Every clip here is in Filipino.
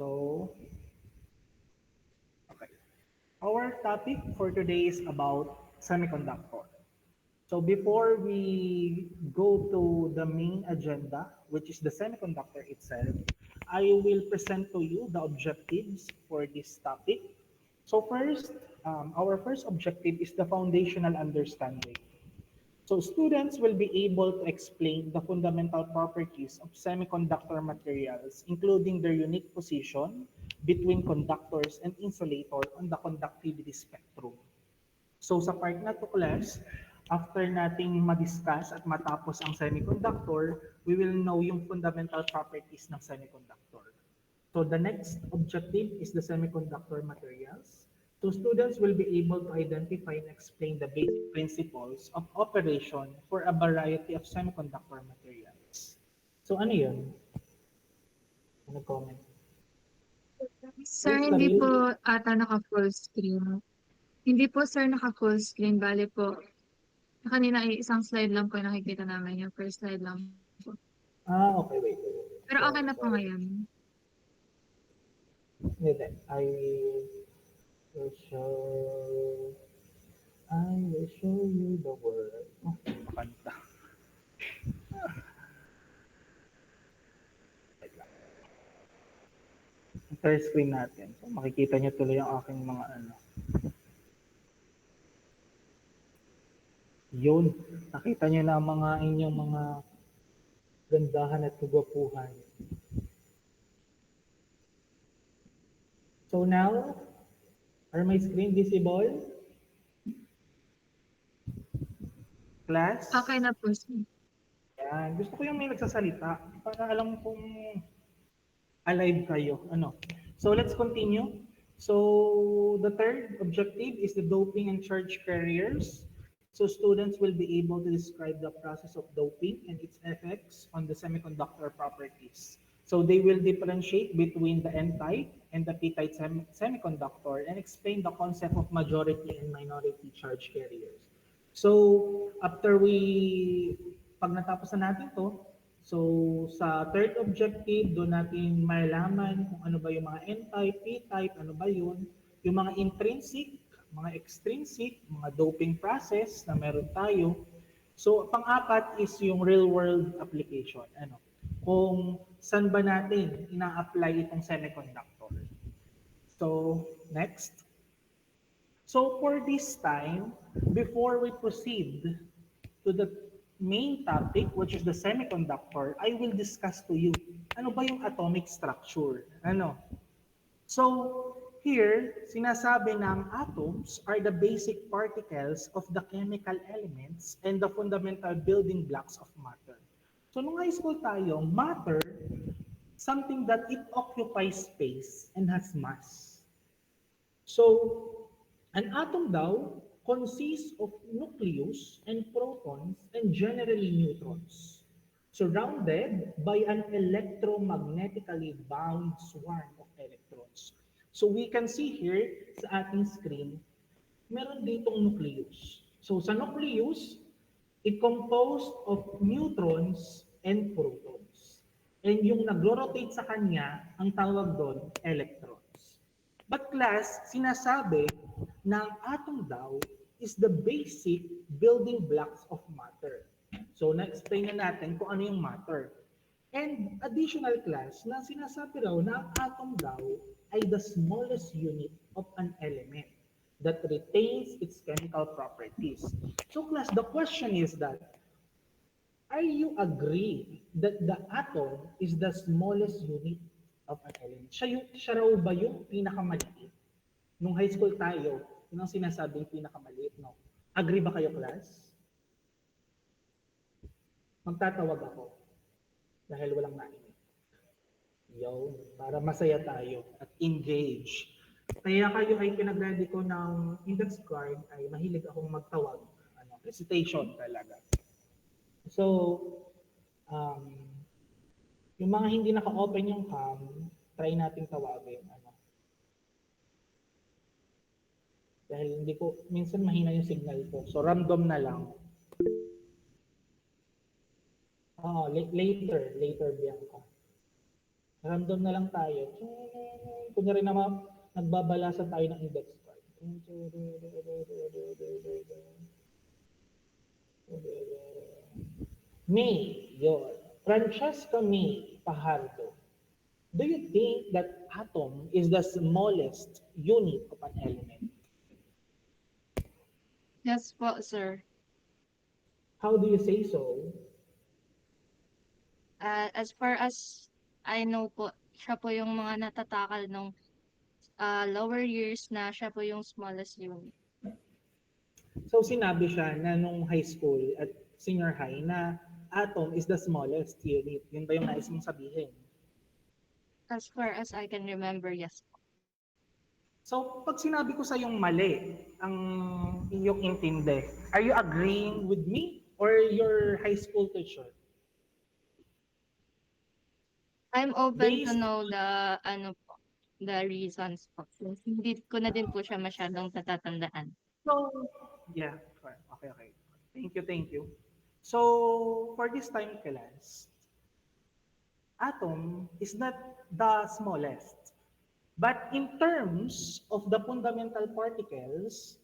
So, okay. Our topic for today is about semiconductor. So before we go to the main agenda, which is the semiconductor itself, I will present to you the objectives for this topic. So first, our first objective is the foundational understanding. So students will be able to explain the fundamental properties of semiconductor materials, including their unique position between conductors and insulator on the conductivity spectrum. So sa part na to class, after nating ma-discuss at matapos ang semiconductor, we will know yung fundamental properties ng semiconductor. So the next objective is the semiconductor materials. So students will be able to identify and explain the basic principles of operation for a variety of semiconductor materials. So ano yun? Ano comment? Sir, Where's the hindi real? po ata naka-full screen. Hindi po, sir, naka-full screen. Bale po, kanina ay isang slide lang po yung nakikita namin. Yung first slide lang po. Ah, okay, wait. Pero okay Sorry, na po sorry. ngayon. Hindi, will show, I will show you the world. Oh, makanta. Wait lang. Entire screen natin. So, makikita niyo tuloy ang aking mga ano. Yun. Nakita niyo na ang mga inyong mga gandahan at kagwapuhan. So now, are my screen visible? Class? Okay na po, sir. Yan. Gusto ko yung may nagsasalita para alam kong alive kayo. Ano? So let's continue. So the third objective is the doping and charge carriers. So students will be able to describe the process of doping and its effects on the semiconductor properties. So they will differentiate between the N-type and the P-type semiconductor and explain the concept of majority and minority charge carriers. So after pag natapos na natin to, so sa third objective, doon natin malalaman kung ano ba yung mga N-type, P-type, ano ba yun, yung mga intrinsic, mga extrinsic, mga doping process na meron tayo. So pang-apat is yung real-world application. Ano? Kung saan ba natin ina-apply itong semiconductor. So, next. So for this time, before we proceed to the main topic, which is the semiconductor, I will discuss to you, ano ba yung atomic structure? Ano? So, here, sinasabi na ang atoms are the basic particles of the chemical elements and the fundamental building blocks of matter. So, nung high school tayo, matter, something that it occupies space and has mass. So, an atom daw consists of nucleus and protons and generally neutrons, surrounded by an electromagnetically bound swarm of electrons. So we can see here sa ating screen, meron ditong nucleus. So sa nucleus, it composed of neutrons and protons. And yung nagro-rotate sa kanya, ang tawag doon, electrons. But class, sinasabi na ang atom daw is the basic building blocks of matter. So, na-explain na natin kung ano yung matter. And additional class na sinasabi raw na ang atom daw ay the smallest unit of an element that retains its chemical properties. So class, the question is that, are you agree that the atom is the smallest unit of an element? Siya raw ba yung pinakamaliit? Nung high school tayo, yun ang sinasabing pinakamaliit, no? Agree ba kayo, class? Magtatawag ako dahil walang nainig. Yo, para masaya tayo at engage. Kaya kayo ay pinag-ready ko ng index card ay mahilig akong magtawag. Ano, recitation talaga. So, um, yung mga hindi naka-open yung cam, try nating tawagin. Ano. Dahil hindi ko, minsan mahina yung signal ko. So, random na lang. Later Bianca. Random na lang tayo. Kunyari naman, nagbabalasan tayo ng index card. May, yun. Francesca May Fajardo. Do you think that atom is the smallest unit of an element? Yes po, sir. How do you say so? As far as I know po, siya po yung mga natatakal nung lower years na siya po yung smallest unit. So sinabi siya na nung high school at senior high na atom is the smallest unit. Yun ba yung nais mong sabihin? As far as I can remember, yes po. So pag sinabi ko sa yung mali ang iyong intindi, are you agreeing with me or your high school teacher? I'm open to Based, know the ano po, the reasons po. Since hindi ko na din po siya masyadong natatandaan. so, yeah, okay, okay. Thank you, thank you. So, for this time class, atom is not the smallest. But in terms of the fundamental particles,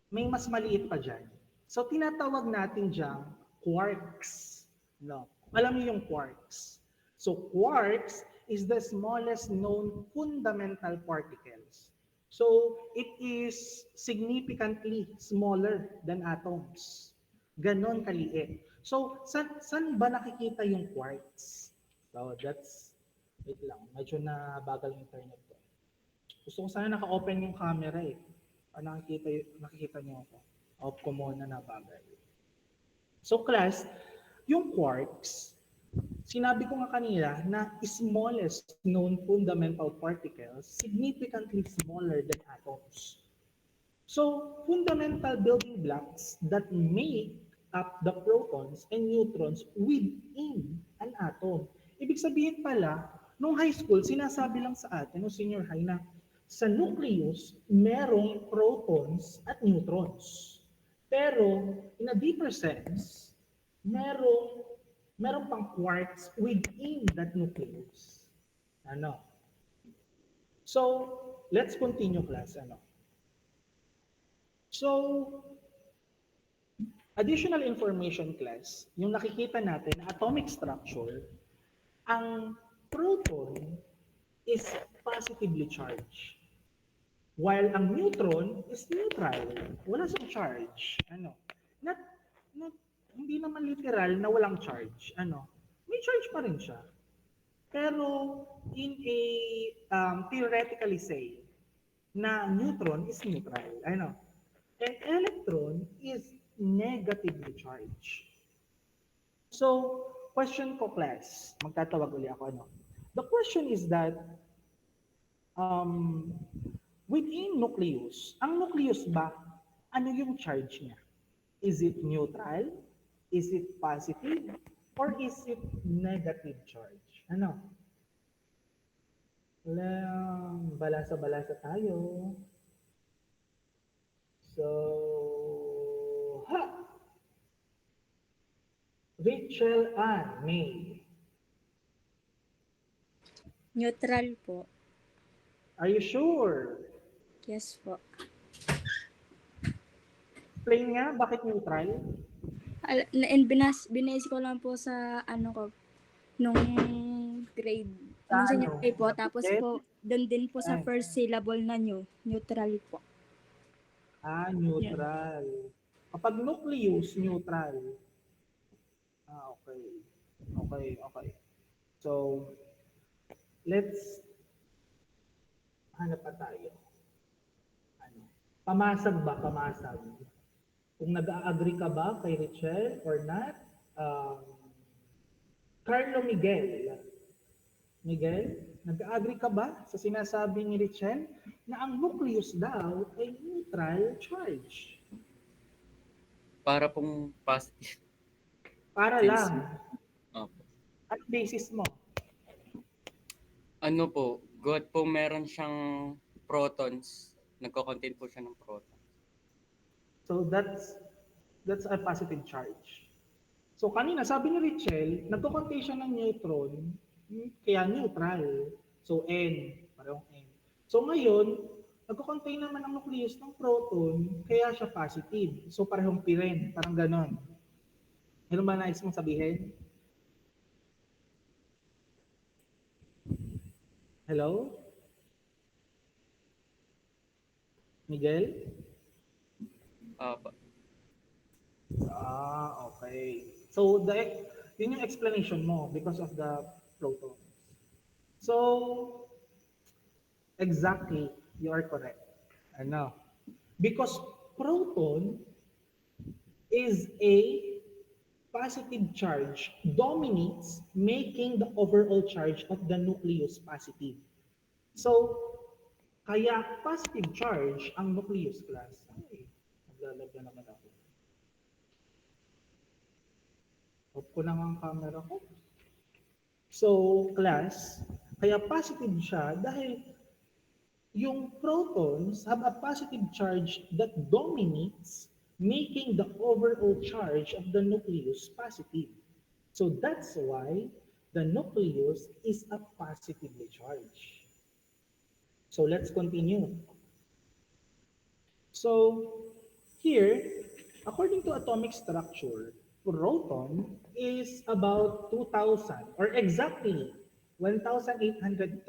may mas maliit pa dyan. So, tinatawag natin dyan quarks. No? Alam niyo yung quarks. So, quarks is the smallest known fundamental particles. So, it is significantly smaller than atoms. Ganon kaliit. So, san ba nakikita yung quarks? So, wait lang, medyo na bagal yung internet ko. Gusto ko sana naka-open yung camera eh. Nakikita niyo ako. Off ko muna na bagay. So class, yung quarks, sinabi ko nga kanina na smallest known fundamental particles, significantly smaller than atoms. So, fundamental building blocks that make up the protons and neutrons within an atom. Ibig sabihin pala, nung high school, sinasabi lang sa atin, no senior high, na sa nucleus, merong protons at neutrons. Pero, in a deeper sense, merong pang quarks within that nucleus. Ano? So, let's continue class. Ano? So, additional information class, yung nakikita natin, atomic structure, ang proton is positively charged. While ang neutron is neutral. Wala siyang charge. Ano? Not, not, hindi naman literal na walang charge. Ano? May charge pa rin siya. Pero in a theoretically say na neutron is neutral. Ano? An electron is negatively charged. So, question ko class, magtatawag uli ako. Ano? The question is that um, within nucleus, ang nucleus ba, ano yung charge niya? Is it neutral? Is it positive? Or is it negative charge? Ano? Balasa-balasa tayo. So, Rachel Ann May. Neutral po. Are you sure? Yes po. Explain nga, bakit neutral? Binase ko lang po sa ano ko, nung grade. Sa Nung senior ano? high po. Tapos Bakit? po, doon din po sa Ay. first syllable na neutral po. Neutral. Kapag nucleus, neutral. Okay. Okay. So, let's hanap pa tayo. Ano? Pamasag ba? Pamasag. Kung nag-agree ka ba kay Richelle or not? Carlo Miguel. Miguel, nag-agree ka ba sa sinasabi ni Richelle na ang nucleus daw ay neutral charge? Para pong positive. Para Yes. lang. Opo. At basis mo. Ano po, God po meron siyang protons. Nagko-contain po siya ng proton. So that's a positive charge. So kanina sabi ni Richelle, nagko-contain siya ng neutron Kaya neutral. So N, parehong N. So ngayon, nagko-contain naman ang nucleus ng proton, kaya siya positive. So parehong P rin, parang ganon. Ano ba nais mong sabihin? Hello? Miguel? Opo. Okay. So, yun yung explanation mo because of the protons. So, exactly, you are correct. Ano? Because proton is a positive charge dominates, making the overall charge of the nucleus positive. So, kaya positive charge ang nucleus class. Ay, naglalag na naman ako. Off ko lang ang camera ko. So, class, kaya positive siya dahil yung protons have a positive charge that dominates, making the overall charge of the nucleus positive. So that's why the nucleus is a positively charged. So let's continue. So here, according to atomic structure, proton is about 2,000 or exactly 1,836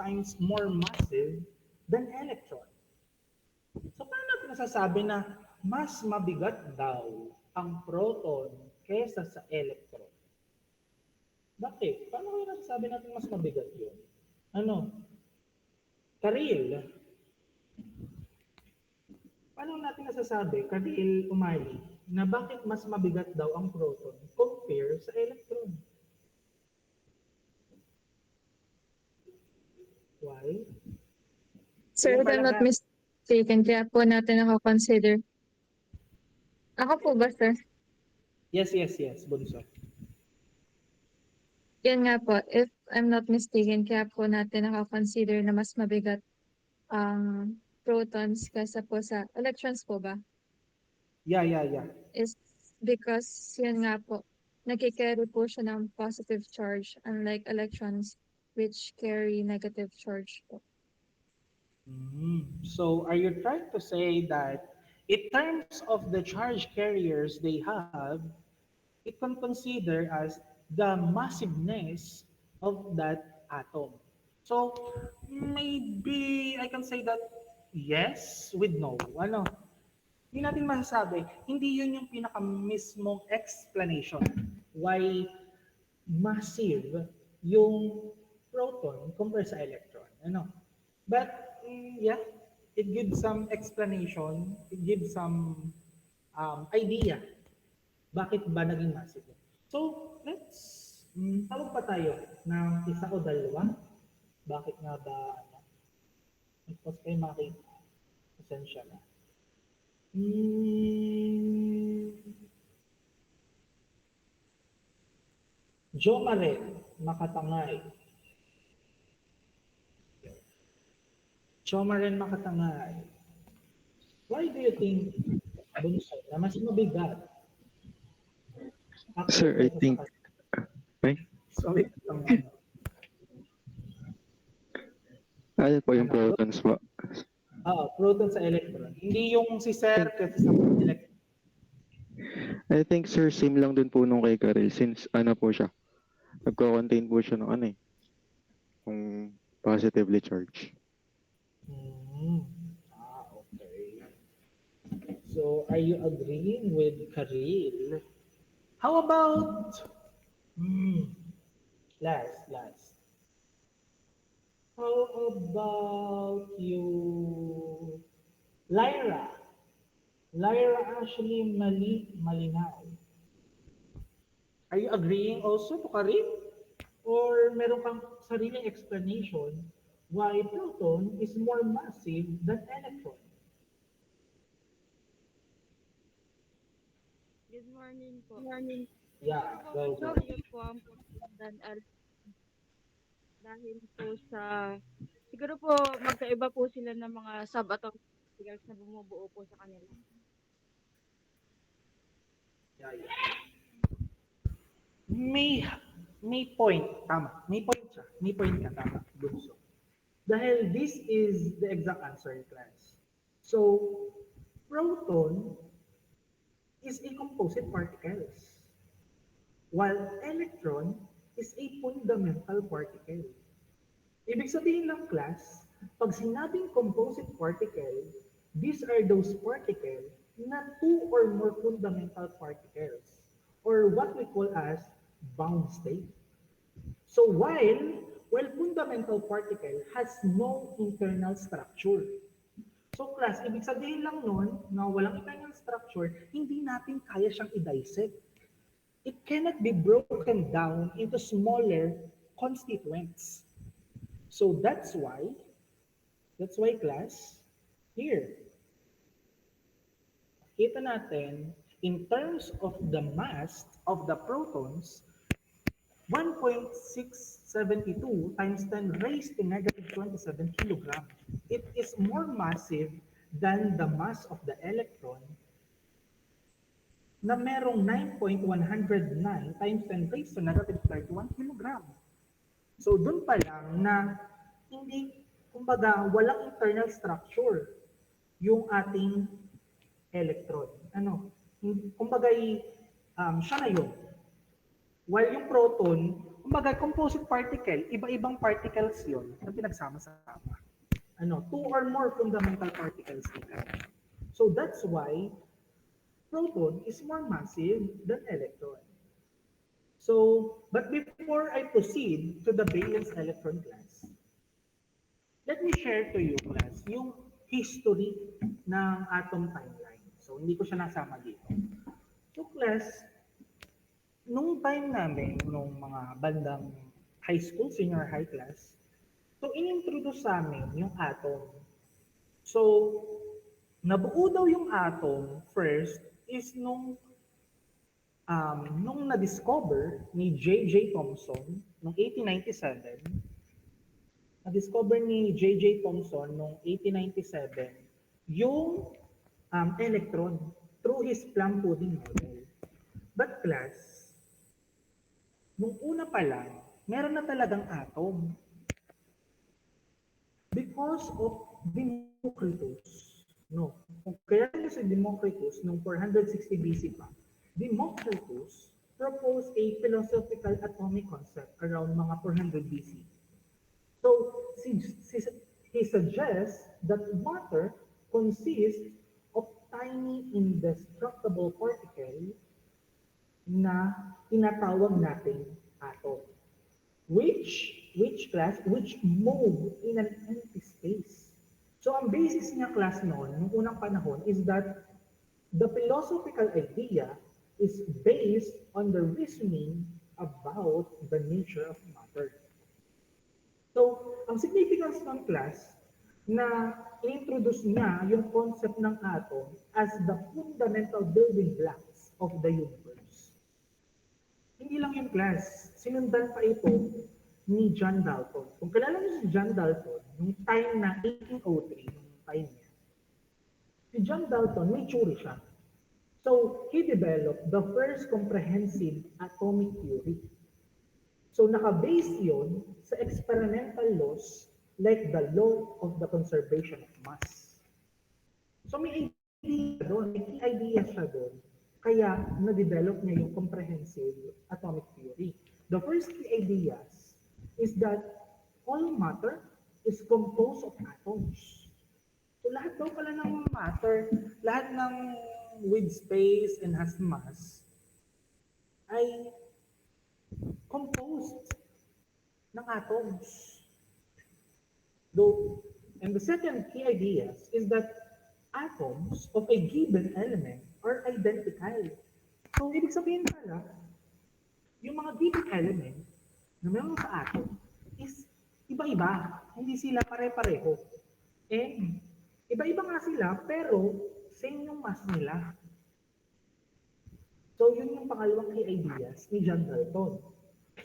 times more massive than electron. So paano natin nasasabi na mas mabigat daw ang proton kesa sa electron? Bakit? Paano kaya nasasabi natin mas mabigat yun? Ano? Karil, paano natin nasasabi, Karil Umali, na bakit mas mabigat daw ang proton compare sa electron? Why? Sir, if I'm not mistaken, kaya po natin consider. Ako po ba, sir? Yes, Bunso. Yan nga po, if I'm not mistaken, kaya po natin consider na mas mabigat ang protons kaysa po sa electrons po ba? Yeah. Is because yan nga po, nagkikarry po siya ng positive charge unlike electrons which carry negative charge po. So are you trying to say that in terms of the charge carriers they have, it can consider as the massiveness of that atom. So maybe I can say that yes with no. Ano? Hindi natin masasabi. Hindi yun yung pinaka-mismong explanation why massive yung proton compared sa electron. Ano? But yeah, it gives some explanation, it gives some idea bakit ba naging massive. So, let's tawag pa tayo ng isa o dalawa. Bakit nga ba ano? Tapos kayo makita. Pasensya na. Jomaren Makatangay. Jomaren Makatangay. Why do you think, Bunso, na mas mabigat? Ako Sir, I kaysa sa think, ay, Sorry. ano po yung protons po? Proton sa electron. Hindi yung si Sir kasi sa electron. I think, sir, same lang din po nung kay Karel since ano po siya, nagko-contain po siya ng ano eh, kung positively charged. Okay. So, are you agreeing with Karil? How about, last. How about you, Lyra? Lyra actually malinaw. Are you agreeing also to Karim? Or meron kang sariling explanation why proton is more massive than electron? Good morning po. Good morning. Yeah, go. Siguro po ang dan dahil po sa siguro po magkaiba po sila ng mga subatomic particles na bumubuo po sa kanila. Yeah. May may point, tama. May point siya. May point ka, tama. Bunso. Dahil this is the exact answer, class. So, proton is a composite particles, while electron is a fundamental particle. Ibig sabihin lang, class, pag sinabing composite particle, these are those particles na two or more fundamental particles, or what we call as bound state. So while fundamental particle has no internal structure. So class, ibig sabihin lang nun na walang internal structure, hindi natin kaya siyang i-dissect. It cannot be broken down into smaller constituents. So that's why class, here, kita natin, in terms of the mass of the protons, 1.672 times 10 raised to negative 27 kilogram. It is more massive than the mass of the electron na merong 9.109 times 10 raised to negative 31 kilogram. So dun pa lang na hindi, kumbaga, walang internal structure yung ating electron. Ano? Kumbaga, siya na yun. While yung proton, kumbaga, composite particle, iba-ibang particles yun na pinagsama-sama. Ano? Two or more fundamental particles nila. So that's why proton is more massive than electron. So, but before I proceed to the valence electron class, let me share to you, class, yung history ng atom timeline. So, hindi ko siya nasama dito. So, class, nung time namin, nung mga bandang high school, senior high class, so, inintroduce sa amin yung atom. So, nabuo daw yung atom first is nung na-discover ni J.J. Thomson noong 1897, na-discover ni J.J. Thomson noong 1897 yung electron through his plum pudding model. But class, nung una pa lang, meron na talagang atom. Because of Democritus. No. Kung kaya si Democritus noong 460 BC pa, Democritus proposed a philosophical atomic concept around mga 400 BC. So, he suggests that matter consists of tiny indestructible particles na tinatawag natin atom. Which move in an empty space. So, ang basis niya, class noon, nung unang panahon, is that the philosophical idea is based on the reasoning about the nature of matter. So, ang significance ng class na introduce niya yung concept ng atom as the fundamental building blocks of the universe. Hindi lang yung class, sinundan pa ito ni John Dalton. Kung kilala niyo si John Dalton, yung time na 1803, yung time niya, si John Dalton, may theory siya. So, he developed the first comprehensive atomic theory. So, naka-base yun sa experimental laws like the law of the conservation of mass. So, may idea doon, may key idea siya doon. Kaya, na-develop niya yung comprehensive atomic theory. The first key ideas is that all matter is composed of atoms. So, lahat daw pala ng matter, lahat ng with space and has mass, ay composed ng atoms. Though, and the second key ideas is that atoms of a given element are identical. So, ibig sabihin pala, yung mga given element na meron sa atom is iba-iba. Hindi sila pare-pareho. And iba-iba nga sila, pero same yung mass nila. So, yun yung pangalawang key ideas ni John Dalton.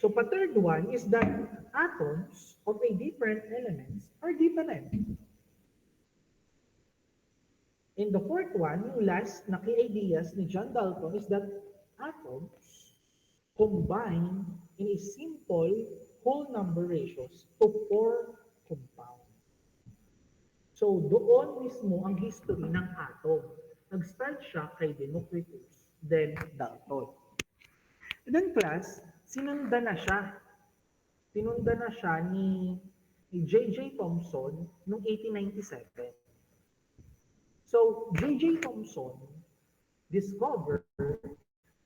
So, the third one is that atoms of a different elements are different. And the fourth one, yung last na key ideas ni John Dalton is that atoms combine in a simple whole number ratios to 4 compound. So, doon mismo ang history ng atom. Nag-start siya kay Democritus, then Dalton. And then class, sinundan na siya. Sinundan na siya ni J.J. Thomson noong 1897. So, J.J. Thomson discovered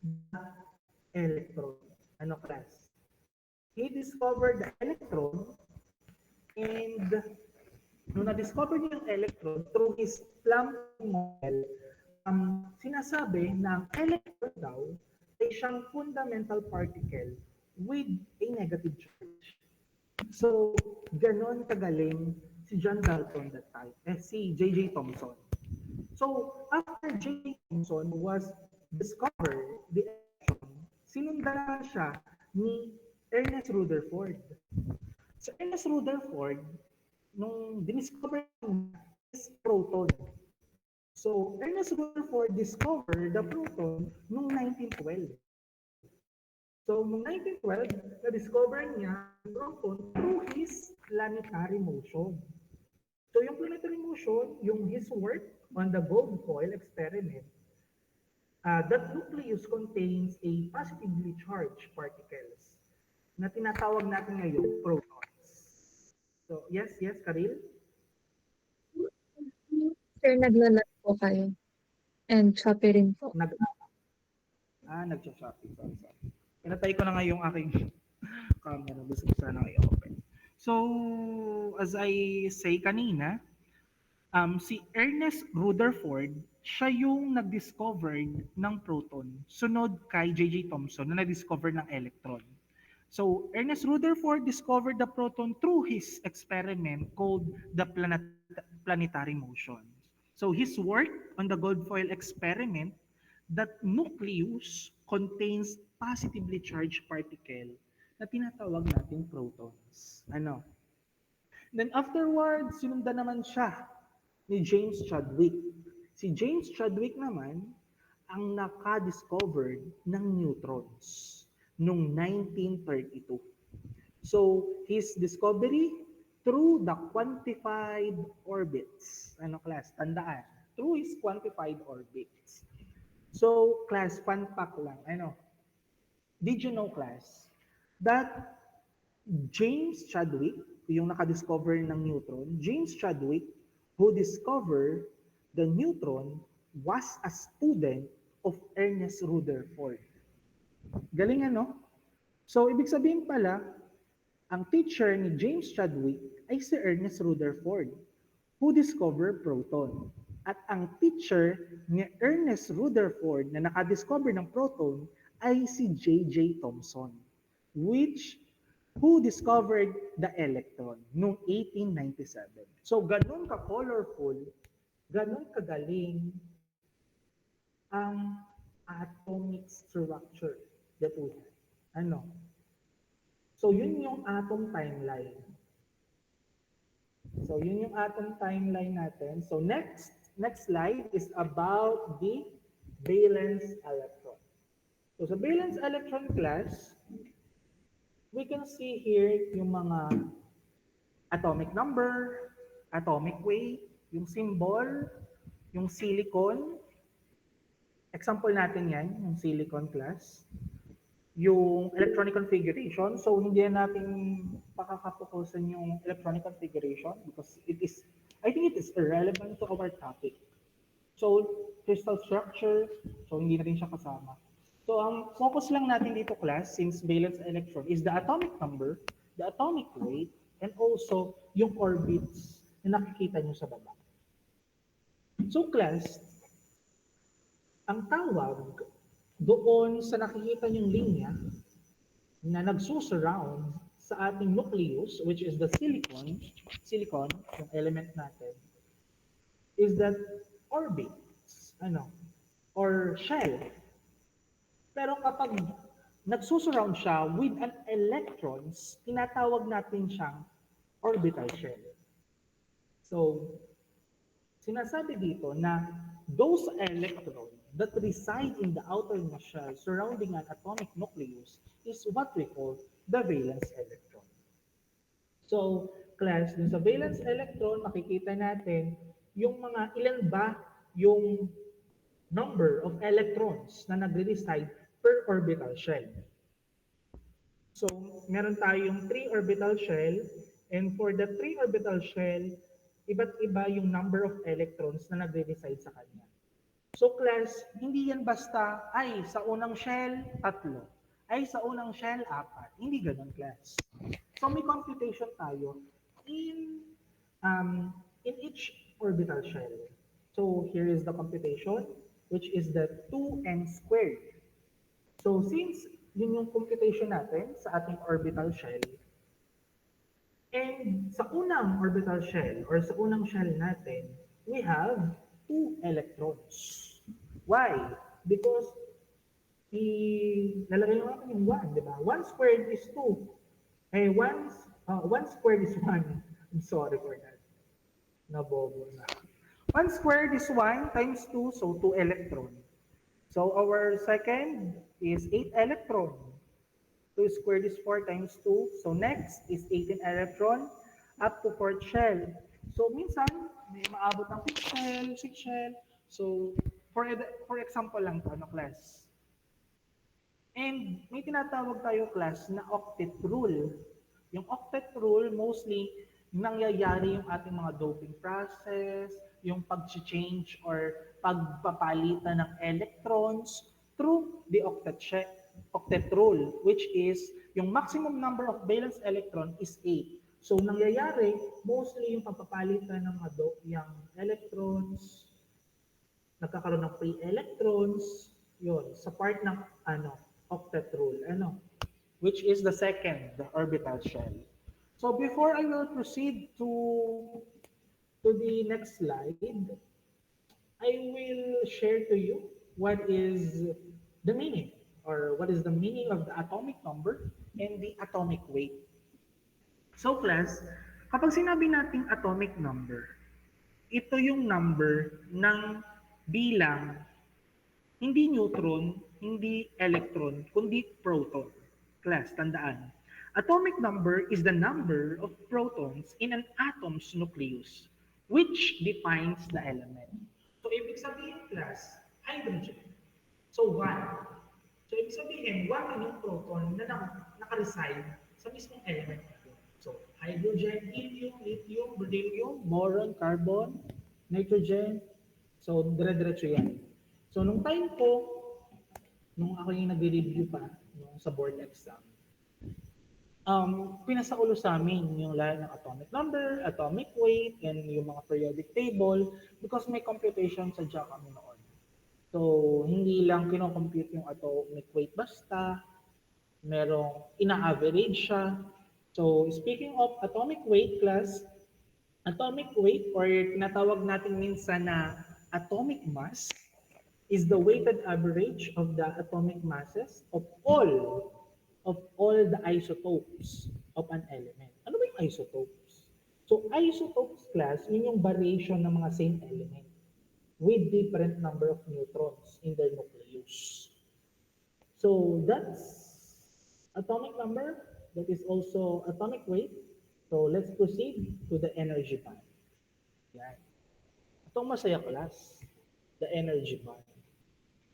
the electron. Ano class? He discovered the electron and nung na-discover niya yung electron through his Flamsteed model, sinasabi na ang electron daw ay siyang fundamental particle with a negative charge. So, ganon kagaling si John Dalton that time, si J.J. Thomson. So, after J.J. Thomson was discovered the electron, sinundan siya ni Ernest Rutherford. So, Ernest Rutherford, nung diniscover niya is proton. So, Ernest Rutherford discovered the proton noong 1912. So, noong 1912, na-discover niya ang proton through his planetary motion. So, yung planetary motion, yung his work on the gold foil experiment, that nucleus contains a positively charged particles na tinatawag natin ngayon protons. So, yes, Karil? Sir, naglalag po kayo. And choppy rin po. Nag-shopping. Sorry. Pinatay ko na nga yung aking camera. Gusto ko sana i-open. So, as I say kanina, si Ernest Rutherford, siya yung nag-discovered ng proton. Sunod kay J.J. Thomson na nag-discover ng electron. So, Ernest Rutherford discovered the proton through his experiment called the planetary motion. So, his work on the gold foil experiment, that nucleus contains positively charged particle na tinatawag nating protons. Ano? Then afterwards, sinundan naman siya ni James Chadwick. Si James Chadwick naman ang naka-discovered ng neutrons noong 1932. So, his discovery through the quantified orbits. Ano class? Tandaan. Through his quantified orbits. So, class, fun fact lang. Did you know, class, that James Chadwick, yung naka-discover ng neutron, James Chadwick, who discovered the neutron, was a student of Ernest Rutherford. Galing ano? So, ibig sabihin pala, ang teacher ni James Chadwick ay si Ernest Rutherford, who discovered proton. At ang teacher ni Ernest Rutherford na nakadiscover ng proton ay si J.J. Thomson, who discovered the electron noong 1897. So, ganun ka-colorful, ganun kagaling ang atomic structure that we have. Ano? So, yun yung atom timeline. Natin. So, next slide is about the valence electron. So, sa valence electron class, we can see here yung mga atomic number, atomic weight, yung symbol, yung silicon. Example natin yan, yung silicon class. Yung electronic configuration. So, hindi natin pakakapokusan yung electronic configuration because I think it is irrelevant to our topic. So, crystal structure, so hindi natin siya kasama. So, ang focus lang natin dito class, since valence electron, is the atomic number, the atomic weight, and also yung orbits na nakikita nyo sa baba. So, class, ang tawag doon sa nakikita niyong linya na nagsusurround sa ating nucleus, which is the silicon, yung element natin, is that orbits, or shell. Pero kapag nagsusurround siya with an electrons, tinatawag natin siyang orbital shell. So, sinasabi dito na those electrons that reside in the outermost shell surrounding an atomic nucleus is what we call the valence electron. So, class, dun sa valence electron, makikita natin yung mga ilan ba yung number of electrons na nagre-reside per orbital shell. So, meron tayong 3 orbital shell, and for the 3 orbital shell, iba't iba yung number of electrons na nagre-reside sa kanya. So class, hindi yan basta, ay sa unang shell, 3. Ay sa unang shell, 4. Hindi ganun class. So may computation tayo in each orbital shell. So here is the computation, which is the 2n squared. So since yun yung computation natin sa ating orbital shell, and sa unang orbital shell or sa unang shell natin, we have 2 electrons. Why? Because lalagay lang natin yung 1, di ba? 1 squared is 2. Eh, 1 squared is 1. I'm sorry for that. Nabobo na. 1 squared is 1 times 2, so 2 electron. So our second is 8 electron. 2 squared is 4 times 2. So next is 18 electron up to 4th shell. So minsan, may maabot ng 5th shell, 6th shell. So for example lang to, class. And may tinatawag tayo class na octet rule. Yung octet rule, mostly nangyayari yung ating mga doping process, yung pag-change or pagpapalitan ng electrons through the octet rule, which is yung maximum number of valence electron is 8. So nangyayari mostly yung pagpapalitan ng mga yung electrons, nagkakaroon ng free electrons, yun, sa part ng octet rule, which is the second, the orbital shell. So before I will proceed to the next slide, I will share to you what is the meaning or what is the meaning of the atomic number and the atomic weight. So class, kapag sinabi nating atomic number, ito yung number ng bilang hindi neutron, hindi electron, kundi proton. Class, tandaan. Atomic number is the number of protons in an atom's nucleus, which defines the element. So, ibig sabihin, class, hydrogen. So, 1. So, ibig sabihin, 1 yung proton na nakareside sa mismong element. So, hydrogen, helium, lithium, beryllium, boron, carbon, nitrogen. So, dire-diretso yan. So, nung time ko, nung ako yung nag-review pa sa board exam, pinasaulo sa amin yung lahat ng atomic number, atomic weight, and yung mga periodic table because may computation sa Java kami noon. So, hindi lang kinocompute yung atomic weight basta, merong ina-average siya. So, speaking of atomic weight class, atomic weight or tinatawag natin minsan na atomic mass is the weighted average of the atomic masses of all the isotopes of an element. Ano ba yung isotopes? So, isotopes class, yun yung variation ng mga same element with different number of neutrons in their nucleus. So, that's atomic number. That is also atomic weight. So, let's proceed to the energy band. Yan. Itong masaya class, the energy band.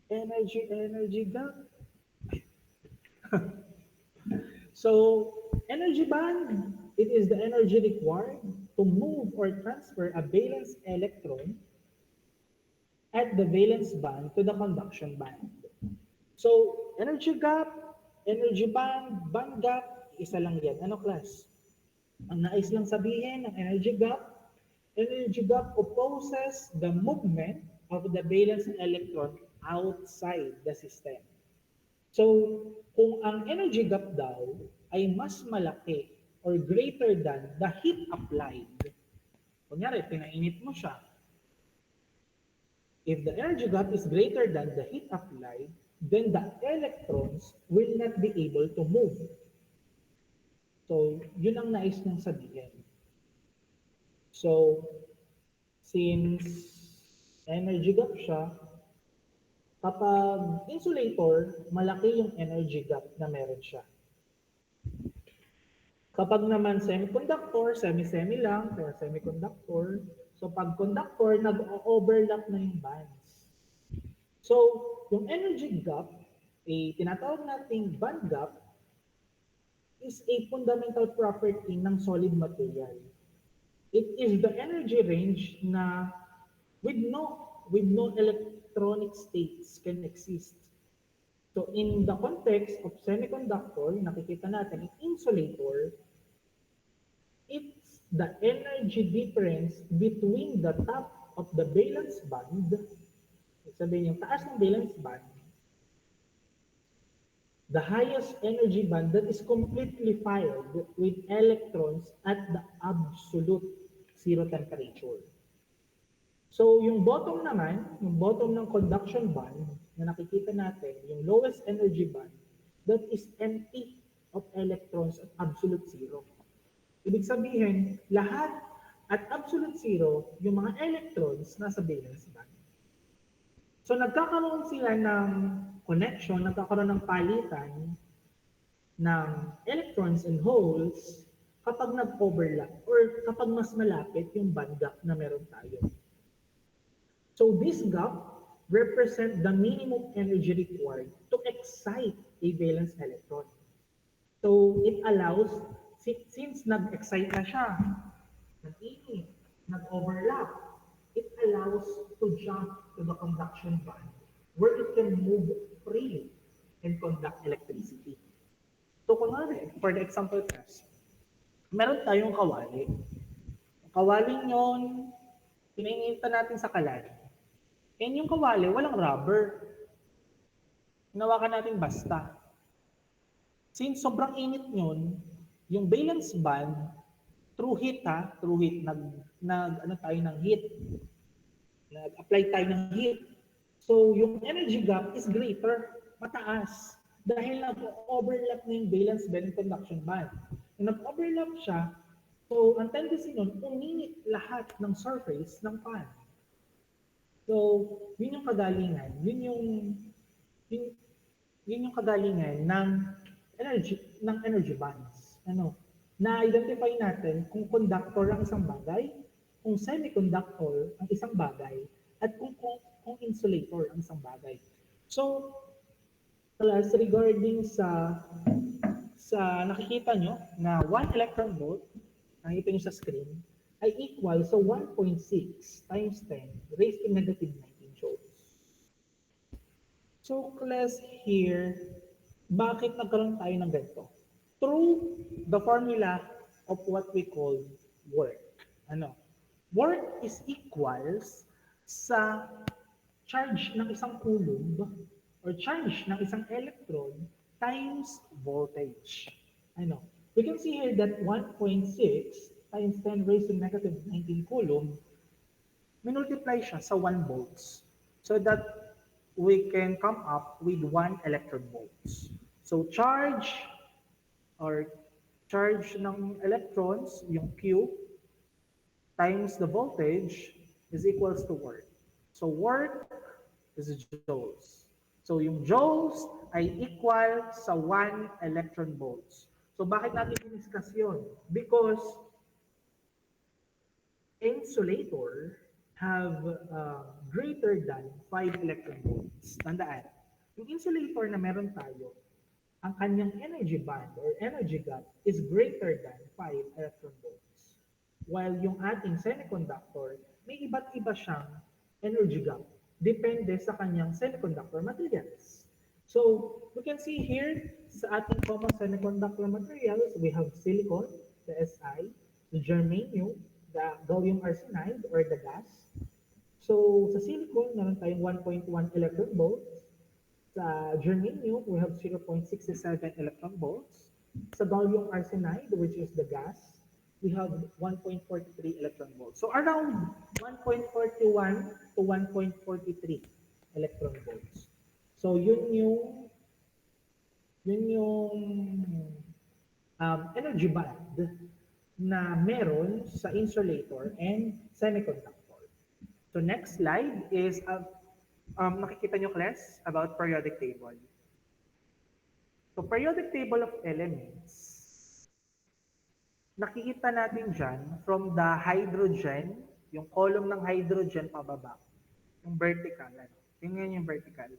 Energy gap. So, energy band, it is the energy required to move or transfer a valence electron at the valence band to the conduction band. So, energy gap, energy band, band gap, isa lang yan. Ano class? Ang nais lang sabihin ng energy gap opposes the movement of the valence electron outside the system. So, kung ang energy gap daw ay mas malaki or greater than the heat applied, kunyari, pinainit mo siya, if the energy gap is greater than the heat applied, then the electrons will not be able to move. So, yun ang nais niyang sabihin. So, since energy gap siya, Kapag insulator, malaki yung energy gap na meron siya. Kapag naman semiconductor, semi-semi lang, kaya semiconductor. So pag conductor, nag-overlap na yung bands. So, yung energy gap, tinatawag nating band gap, is a fundamental property ng solid material. It is the energy range na with no electronic states can exist. So in the context of semiconductor, nakikita natin yung insulator, it's the energy difference between the top of the valence band, sabihin yung taas ng valence band, the highest energy band that is completely filled with electrons at the absolute zero temperature. So yung bottom naman, yung bottom ng conduction band na nakikita natin, yung lowest energy band, that is empty of electrons at absolute zero. Ibig sabihin, lahat at absolute zero, yung mga electrons nasa valence band. So nagkakaroon sila ng connection, nagkakaroon ng palitan ng electrons and holes kapag nag-overlap or kapag mas malapit yung band gap na meron tayo. So this gap represent the minimum energy required to excite a valence electron. So it allows, since nag-excite na siya, nag-init, nag-overlap, it allows to jump to the conduction band where it can move freely and conduct electricity. So kunwari, for the example test, meron tayong kawali. Ang kawaling yon, pinainita natin sa kalan. And yung kawali, walang rubber. Hinawakan natin basta. Since sobrang init yun, yung valence band, through heat, tayo ng heat. Nag-apply tayo ng heat. So, yung energy gap is greater, mataas. Dahil nag-overlap na yung valence band and conduction band. Yung nag-overlap siya, so, ang tendency nun, uminit lahat ng surface ng pan. So, yun yung kagalingan. Yun yung kagalingan ng energy bands. Na-identify natin kung conductor ang isang bagay, kung semiconductor ang isang bagay, at kung insulator ang isang bagay. So, class, regarding sa nakikita nyo na 1 electron volt, nakikita nyo sa screen, ay equal sa 1.6 times 10 raised to negative 19 joules. So, class, here, bakit nagkaroon tayo ng ganito? Through the formula of what we call work. Work is equals sa charge ng isang coulomb or charge ng isang electron times voltage. We can see here that 1.6 times 10 raised to negative 19 coulomb, minultiply siya sa 1 volts so that we can come up with 1 electron volts. So charge ng electrons, yung Q, times the voltage is equals to work. So work is joules. So yung joules ay equal sa 1 electron volts. So bakit natin diniscuss yun? Because insulator have greater than 5 electron volts. Tandaan, yung insulator na meron tayo, ang kanyang energy band or energy gap is greater than 5 electron volts. While yung ating semiconductor, may iba't iba siyang energy gap. Depende sa kanyang semiconductor materials. So, we can see here, sa ating common semiconductor materials, we have silicon, the Si, the germanium, the gallium arsenide or the gas. So, sa silicon, meron tayong 1.1 electron volts. Sa germanium, we have 0.67 electron volts. Sa gallium arsenide, which is the gas, we have 1.43 electron volts. So around 1.41 to 1.43 electron volts. So yun yung energy band na meron sa insulator and semiconductor. So next slide is nakikita nyo, class, about periodic table. So, periodic table of elements, nakikita natin dyan from the hydrogen, yung column ng hydrogen pababa, yung vertical. Ano? Tingnan yung vertical.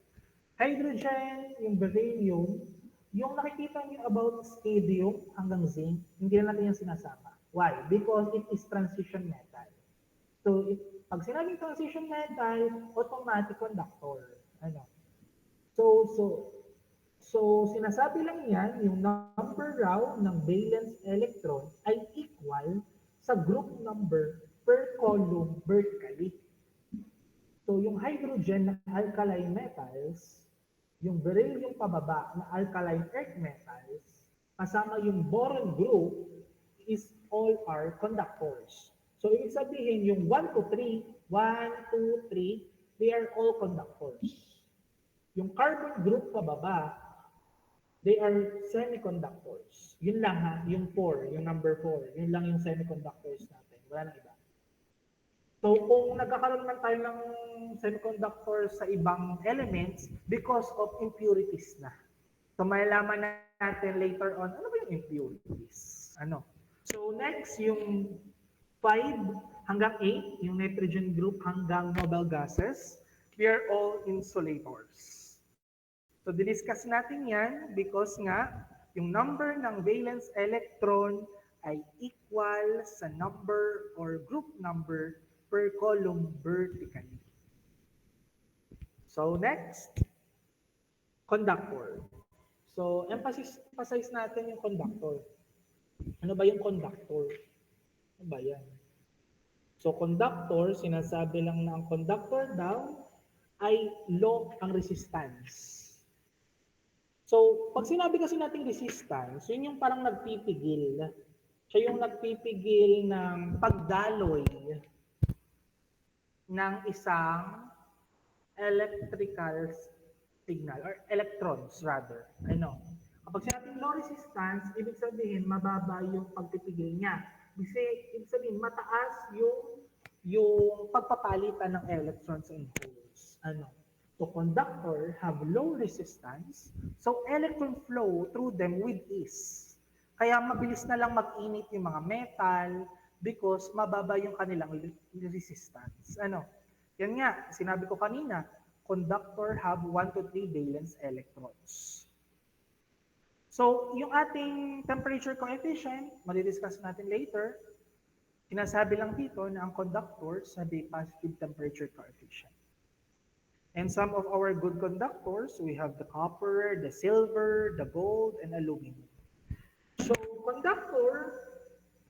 Hydrogen, yung beryllium, yung nakikita niyo about stadium hanggang zinc, hindi na natin yung sinasama. Why? Because it is transition metal. So, pag sinabing transition metal, automatic conductor. Ano? So, sinasabi lang yan, yung number raw ng valence electron ay equal sa group number per column vertically. So, yung hydrogen na alkaline metals, yung beryllium pababa na alkaline earth metals, kasama yung boron group, is all are conductors. So, ibig sabihin, yung 1 to 3, 1, 2, 3, they are all conductors. Yung carbon group pababa, they are semiconductors. Yun lang ha, yung 4, yung number 4, yun lang yung semiconductors natin. Wala nang iba. So kung nagkakaroon man tayo ng semiconductors sa ibang elements because of impurities na. So malalaman natin later on, ano ba yung impurities? Ano? So next, yung 5 hanggang 8, yung nitrogen group hanggang noble gases, we are all insulators. So, diniscuss natin yan because nga, yung number ng valence electron ay equal sa number or group number per column vertically. So, next, conductor. So, emphasize natin yung conductor. Ano ba yung conductor? Ano ba yan? So, conductor, sinasabi lang na ang conductor daw ay low ang resistance. So, pag sinabi kasi nating resistance, yun yung parang nagpipigil. Siya yung nagpipigil ng pagdaloy ng isang electrical signal or electrons rather. Ano? Kapag sinabing low resistance, ibig sabihin mababa yung pagpipigil niya. Ibig sabihin mataas yung pagpapalitan ng electrons and holes. Ano? So conductor have low resistance, so electron flow through them with ease. Kaya mabilis na lang mag-init yung mga metal because mababa yung kanilang resistance. Ano? Yan nga, sinabi ko kanina, conductor have 1 to 3 valence electrons. So, yung ating temperature coefficient, madidiscuss natin later, sinasabi lang dito na ang conductors have a positive temperature coefficient. And some of our good conductors, we have the copper, the silver, the gold, and aluminum. So, conductor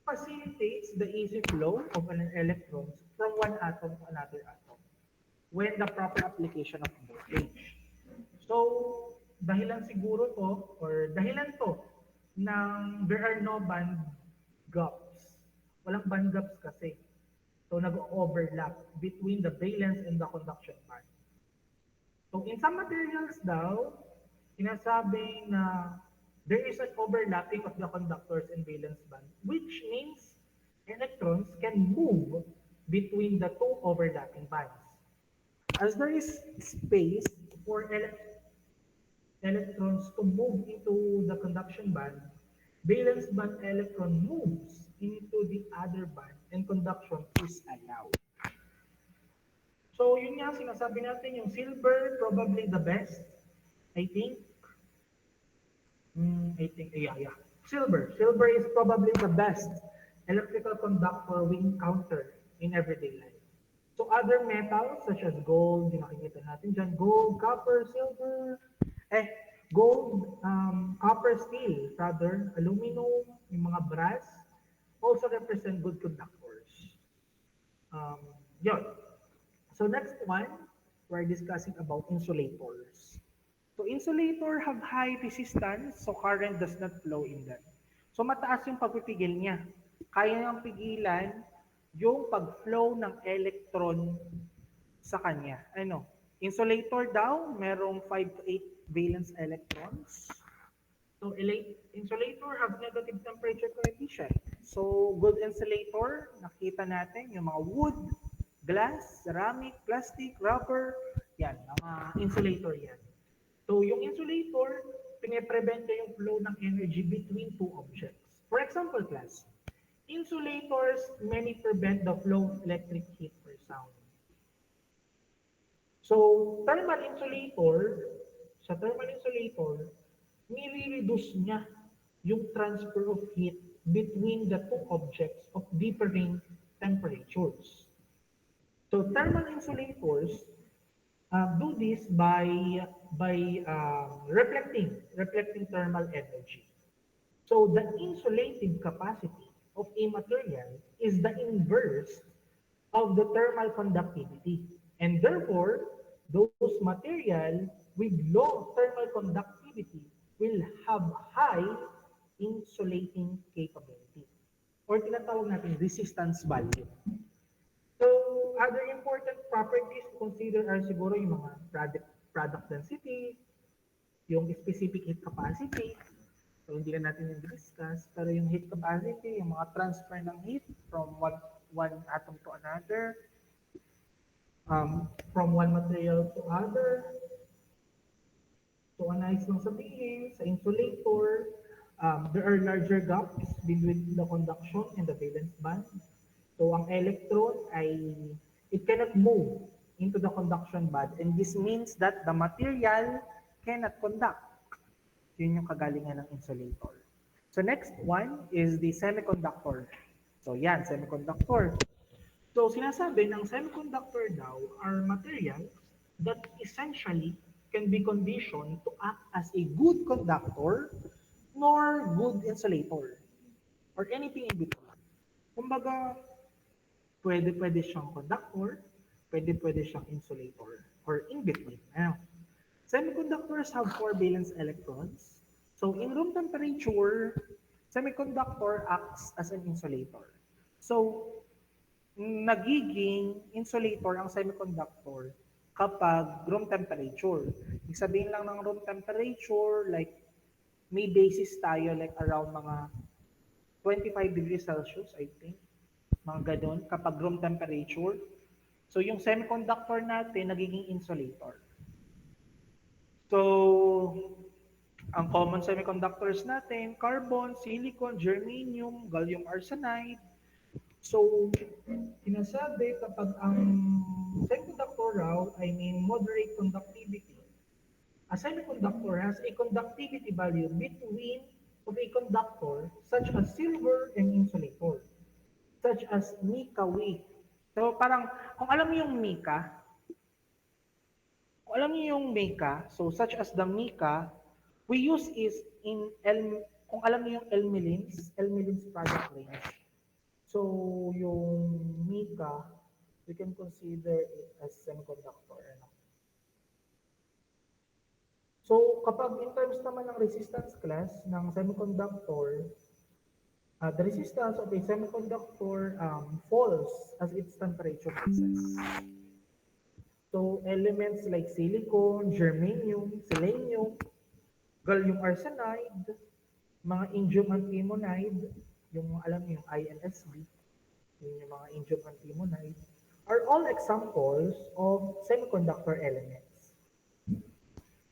facilitates the easy flow of an electrons from one atom to another atom when the proper application of voltage. So, dahilan siguro to, or dahilan to, ng there are no band gaps. Walang band gaps kasi. So, nag-overlap between the valence and the conduction band. So in some materials daw, sinasabi na there is an overlapping of the conductors and valence band, which means electrons can move between the two overlapping bands. As there is space for electrons to move into the conduction band, valence band electron moves into the other band and conduction is allowed. So, yun nga, sinasabi natin, yung silver, probably the best, I think. Yeah. Silver is probably the best electrical conductor we encounter in everyday life. So, other metals, such as gold, yung nakikita natin dyan, gold, copper, silver, copper, steel, rather, aluminum, yung mga brass, also represent good conductors. Yun. So next one, we're discussing about insulators. So insulator have high resistance, so current does not flow in them. So mataas yung pagpipigil niya. Kaya niyang pigilan yung pag-flow ng electron sa kanya. Ano? Insulator daw, merong 5 to 8 valence electrons. So insulator have negative temperature coefficient. So good insulator, nakita natin yung mga wood, glass, ceramic, plastic, rubber, Yan, mga insulator yan. So yung insulator, pine-prevent niya yung flow ng energy between two objects. For example, class, insulators mainly prevent the flow of electric heat or sound. So, sa thermal insulator, nire-reduce niya yung transfer of heat between the two objects of differing temperatures. So, thermal insulators do this by reflecting thermal energy. So, the insulative capacity of a material is the inverse of the thermal conductivity. And therefore, those material with low thermal conductivity will have high insulating capability or tinatawag natin resistance value. So, other important properties to consider are siguro yung mga product density, yung specific heat capacity. So, hindi na natin yung discuss, pero yung heat capacity, yung mga transfer ng heat from one atom to another, from one material to other. So, analyze lang sabihin, sa insulator, there are larger gaps between the conduction and the valence band. So, ang electron it cannot move into the conduction band, and this means that the material cannot conduct. Yun yung kagalingan ng insulator. So, next one is the semiconductor. So, yan, semiconductor. So, sinasabi ng semiconductor daw are materials that essentially can be conditioned to act as a good conductor nor good insulator or anything in between. Kumbaga, pwede siyang conductor, pwede siyang insulator or in between. Ano? Semiconductors have 4 valence electrons. So, in room temperature, semiconductor acts as an insulator. So, nagiging insulator ang semiconductor kapag room temperature. Ibig sabihin lang ng room temperature, like may basis tayo like around mga 25 degrees Celsius, I think. Mga ganon, kapag room temperature. So, yung semiconductor natin, nagiging insulator. So, ang common semiconductors natin, carbon, silicon, germanium, gallium arsenide. So, sinasabi kapag ang semiconductor raw, moderate conductivity. A semiconductor has a conductivity value between of a conductor such as silver and insulator, such as mica weight. So, parang, kung alam mo yung mica, so such as the mica, we use is in kung alam niyo yung Elmelins product range. So, yung mica, we can consider it as semiconductor. Ano? So, kapag in terms naman ng resistance class ng semiconductor, the resistance of a semiconductor falls as its temperature rises. So, elements like silicon, germanium, selenium, gallium arsenide, mga indium antimonide, yung alam niyo yung INSB, yung mga indium antimonide, are all examples of semiconductor elements.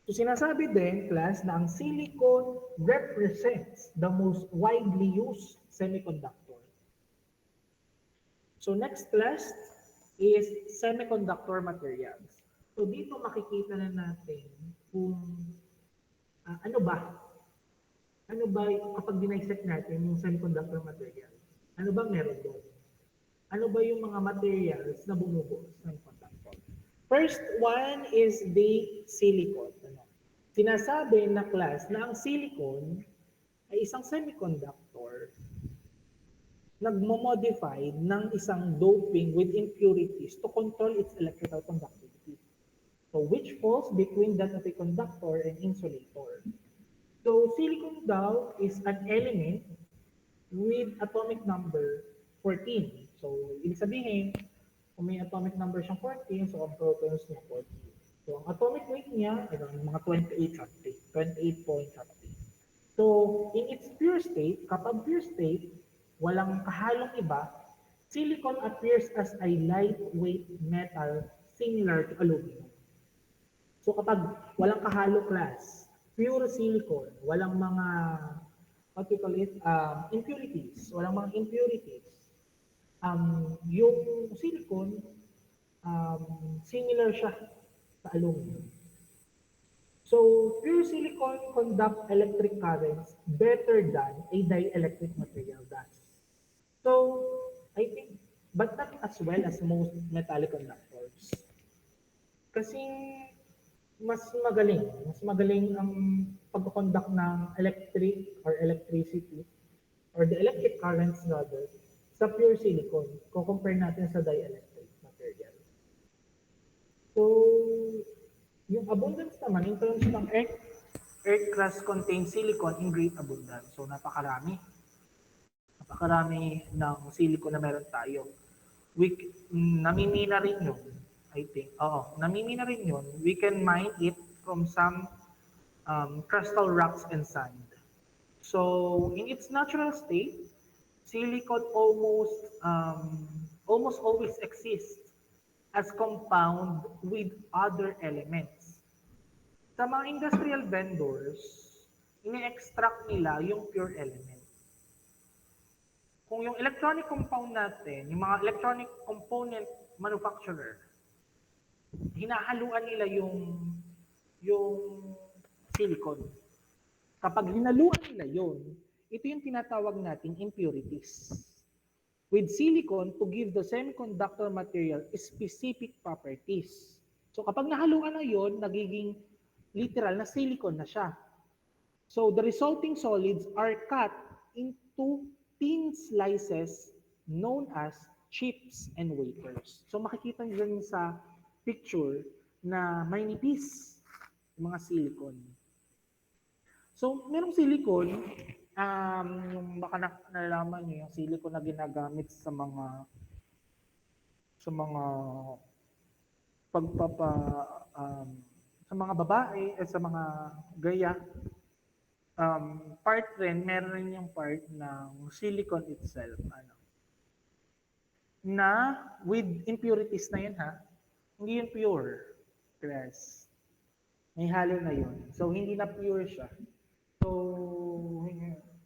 So sinasabi din, class, na ang silicon represents the most widely used semiconductor. So next, class, is semiconductor materials. So dito makikita na natin kung ano ba kapag dinisect natin yung semiconductor material, ano ba meron doon? Ano ba yung mga materials na bumubuo sa semiconductor? First one is the silicon. Sinasabi na class na ang silicon ay isang semiconductor nagmo-modify ng isang doping with impurities to control its electrical conductivity. So which falls between that of a conductor and insulator. So silicon daw is an element with atomic number 14. So ibig sabihin, kung may atomic number siyang 14, so ang protons niya 14. So ang atomic weight niya ay mga 28 something, 28 point something. So in its pure state, kapag pure state, walang kahalong iba, silicon appears as a lightweight metal similar to aluminum. So kapag walang kahalo class, pure silicon, walang mga, what we call it, impurities, walang mga impurities, yung silicon, similar siya sa aluminum. So, pure silicon conduct electric currents better than a dielectric material does. So, I think, but not as well as most metallic conductors. Kasi mas magaling ang pag-conduct ng electric or electricity or the electric currents rather sa pure silicon kung compare natin sa dielectric material. So, yung abundance naman in terms ng earth crust contains silicon in great abundance. So, napakarami ng silicon na meron tayo. Namimina rin yun, I think. Oo, namimina rin yun. We can mine it from some crustal rocks and sand. So, in its natural state, silicon almost always exists as compound with other elements. Sa mga industrial vendors, ini-extract nila yung pure element. Kung yung electronic compound natin, yung mga electronic component manufacturer, hinahaluan nila yung silicon. Kapag hinaluan nila yun, ito yung tinatawag nating impurities. With silicon to give the semiconductor material specific properties. So kapag nahaluan na yun, nagiging literal na silicon na siya. So the resulting solids are cut into thin slices known as chips and wafers. So makikita niyo dyan sa picture na may nipis yung mga silicon. So merong silicon, yung baka nalalaman niyo yung silicon na ginagamit sa mga sa mga babae at sa mga gaya, part rin, meron rin yung part ng silicon itself, na with impurities na yun hindi yun pure, class. May halo na yun. So, hindi na pure siya. So,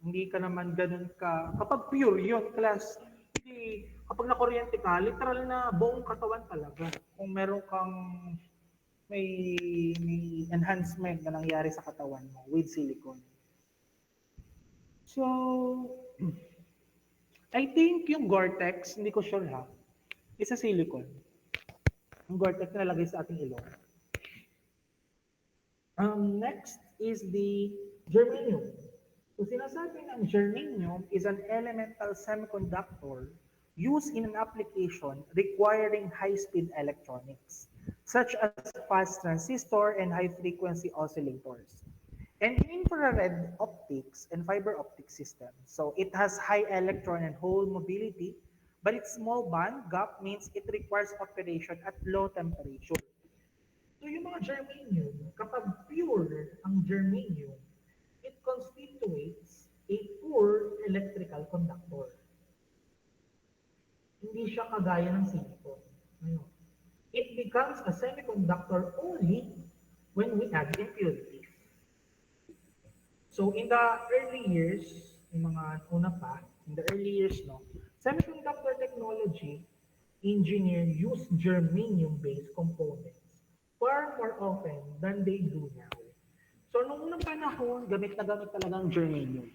hindi ka naman ganun kapag pure yun, class, hindi, kapag nakuryente ka, literal na buong katawan talaga. Kung meron kang may enhancement na nangyari sa katawan mo with silicone. So, I think yung Gore-Tex, hindi ko sure isa silicone. Yung Gore-Tex na nalagay sa ating ilong. Next is the germanium. So, sinasabi ng germanium is an elemental semiconductor used in an application requiring high-speed electronics, such as fast transistor and high-frequency oscillators. And in infrared optics and fiber optic systems. So it has high electron and hole mobility, but its small band gap means it requires operation at low temperature. So yung mga germanium, kapag pure ang germanium, it constitutes a poor electrical conductor. Hindi siya kagaya ng silicon. It becomes a semiconductor only when we add impurities. So in the early years, yung mga una pa, in the early years, semiconductor technology engineer use germanium-based components far more often than they do now. So noong unang panahon, gamit na gamit talaga ang germanium.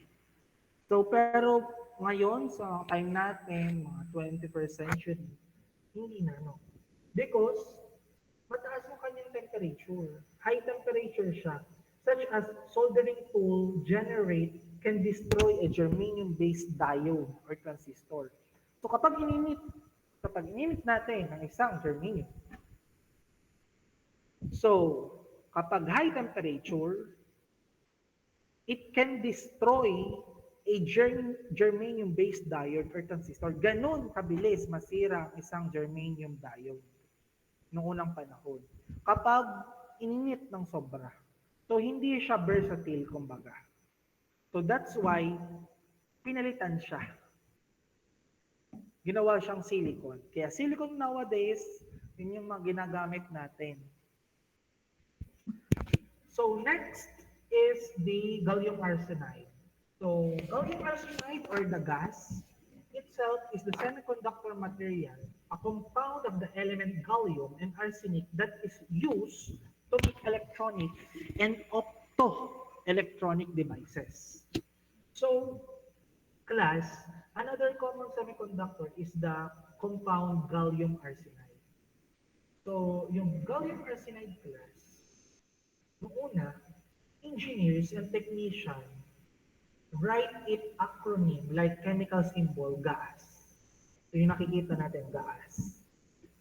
So pero ngayon, sa time natin, mga 21st century, hindi na, Because mataas yung kanyang temperature. High temperature siya. Such as soldering tool can destroy a germanium-based diode or transistor. So kapag ininit natin ang isang germanium, so kapag high temperature, it can destroy a germanium-based diode or transistor. Ganon kabilis masira ang isang germanium diode noong unang panahon. Kapag ininit ng sobra. So, hindi siya versatile, kumbaga. So, that's why, pinalitan siya. Ginawa siyang silicon. Kaya silicon nowadays, yun yung mga ginagamit natin. So next is the gallium arsenide. So gallium arsenide or the gas itself is the semiconductor material, a compound of the element gallium and arsenic that is used to make electronic and optoelectronic devices. So class, another common semiconductor is the compound gallium arsenide. So yung gallium arsenide class, noong una, engineers and technicians write it acronym like chemical symbol GAAS. So yung nakikita natin, GAAS.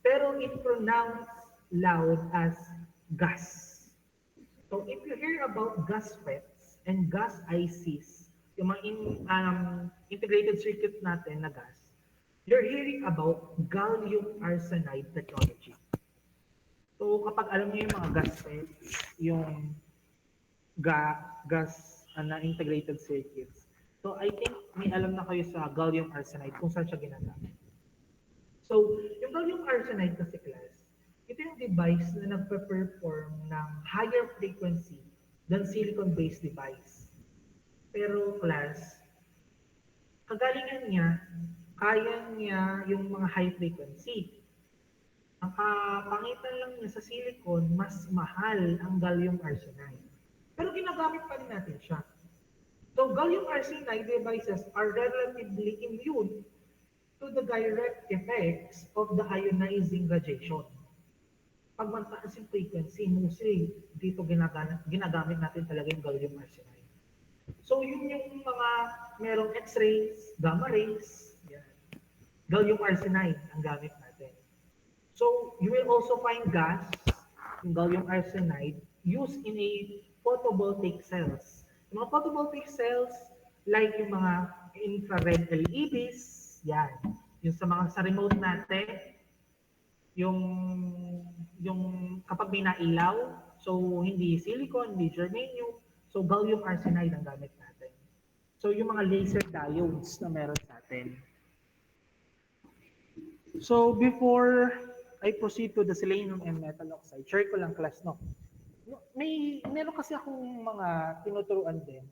Pero it pronounced loud as gas. So if you hear about gas FETs and gas ICs, yung mga integrated circuit natin na gas, you're hearing about gallium arsenide technology. So kapag alam niyo yung mga gas FETs, yung gas na integrated circuits. So I think may alam na kayo sa gallium arsenide kung saan siya ginagamit. So yung gallium arsenide kasi class, ito yung device na nagpe-perform ng higher frequency than silicon-based device. Pero class, kagalingan niya, kaya niya yung mga high frequency. Ang kapangitan lang niya sa silicon, mas mahal ang gallium arsenide. Pero ginagamit pa rin natin siya. So gallium arsenide devices are relatively immune to the direct effects of the ionizing radiation. Pag mataas yung frequency, mostly dito ginagamit natin talaga yung gallium arsenide. So yun yung mga merong X-rays, gamma rays, yan. Gallium arsenide ang gamit natin. So you will also find gas, yung gallium arsenide, used in a photovoltaic cells. Yung mga photovoltaic cells, like yung mga infrared LEDs, yan. Yung sa remote natin, yung kapag may nailaw, so hindi silicon, hindi germanium, so gallium arsenide ang gamit natin. So yung mga laser diodes na meron sa atin. So before I proceed to the selenium and metal oxide, share ko lang class, no? Meron kasi akong mga tinuturuan din,